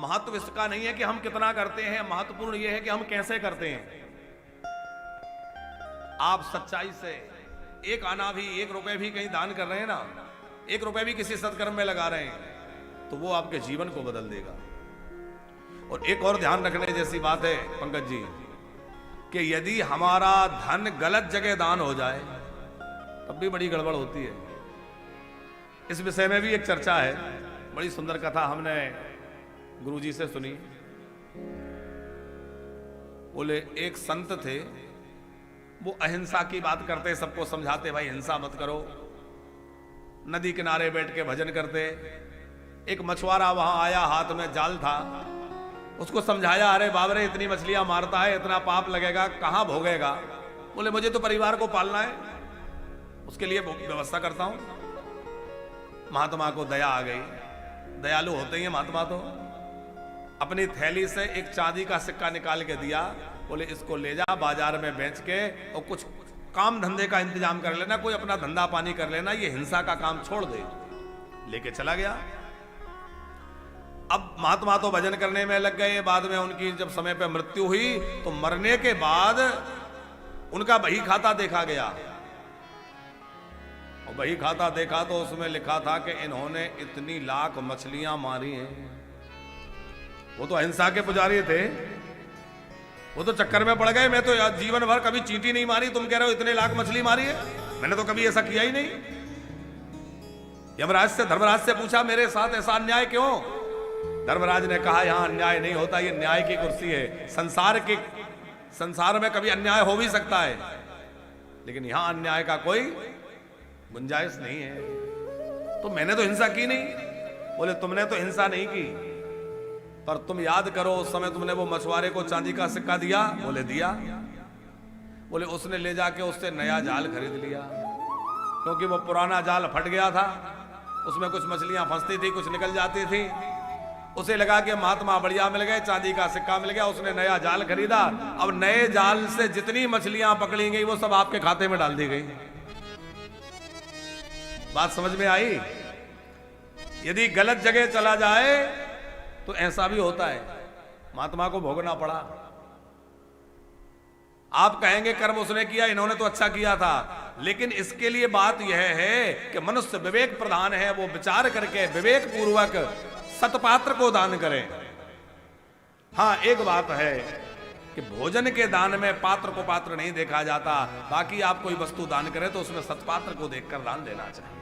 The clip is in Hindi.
महत्व इसका नहीं है कि हम कितना करते हैं, महत्वपूर्ण यह है कि हम कैसे करते हैं। आप सच्चाई से एक आना भी, 1 रुपए भी कहीं दान कर रहे हैं ना, 1 रुपए भी किसी सत्कर्म में लगा रहे हैं, तो वो आपके जीवन को बदल देगा। और एक और ध्यान रखने जैसी बात है पंकज जी, कि यदि हमारा धन गलत जगह दान हो जाए तब भी बड़ी गड़बड़ होती है। इस विषय में भी एक चर्चा है, बड़ी सुंदर कथा हमने गुरुजी से सुनी। बोले एक संत थे, वो अहिंसा की बात करते, सबको समझाते भाई हिंसा मत करो, नदी किनारे बैठ के भजन करते। एक मछुआरा वहां आया, हाथ में जाल था, उसको समझाया, अरे बाबरे इतनी मछलियां मारता है, इतना पाप लगेगा, कहां भोगेगा। बोले मुझे तो परिवार को पालना है, उसके लिए व्यवस्था करता हूं। महात्मा को दया आ गई, दयालु होते ही महात्मा तो। अपनी थैली से एक चांदी का सिक्का निकाल के दिया, बोले इसको ले जा बाजार में बेच के और कुछ काम धंधे का इंतजाम कर लेना, कोई अपना धंधा पानी कर लेना, ये हिंसा का काम छोड़ दे। लेके चला गया। अब महात्मा तो भजन करने में लग गए। बाद में उनकी जब समय पे मृत्यु हुई तो मरने के बाद उनका बही खाता देखा गया, और बही खाता देखा तो उसमें लिखा था कि इन्होंने इतनी लाख मछलियां मारी हैं। वो तो अहिंसा के पुजारी थे, वो तो चक्कर में पड़ गए, मैं तो जीवन भर कभी चींटी नहीं मारी, तुम कह रहे हो इतने लाख मछली मारी है, मैंने तो कभी ऐसा किया ही नहीं। यमराज से, धर्मराज से पूछा मेरे साथ ऐसा अन्याय क्यों? धर्मराज ने कहा यहां अन्याय नहीं होता, ये न्याय की कुर्सी है। संसार में कभी अन्याय हो भी सकता है, लेकिन यहां अन्याय का कोई गुंजाइश नहीं है। तो मैंने तो हिंसा की नहीं। बोले तुमने तो हिंसा नहीं की, पर तुम याद करो उस समय तुमने वो मछुआरे को चांदी का सिक्का दिया? बोले दिया। बोले उसने ले जाके उससे नया जाल खरीद लिया, क्योंकि वो पुराना जाल फट गया था, उसमें कुछ मछलियां फंसती थी, कुछ निकल जाती थी। उसे लगा कि महात्मा बढ़िया मिल गए, चांदी का सिक्का मिल गया, उसने नया जाल खरीदा। अब नए जाल से जितनी मछलियां पकड़ी गई वो सब आपके खाते में डाल दी गई। बात समझ में आई? यदि गलत जगह चला जाए तो ऐसा भी होता है, महात्मा को भोगना पड़ा। आप कहेंगे कर्म उसने किया, इन्होंने तो अच्छा किया था, लेकिन इसके लिए बात यह है कि मनुष्य विवेक प्रधान है, वो विचार करके विवेक पूर्वक सतपात्र को दान करें। हां एक बात है कि भोजन के दान में पात्र को पात्र नहीं देखा जाता, बाकी आप कोई वस्तु दान करें तो उसमें सतपात्र को देखकर दान देना चाहिए।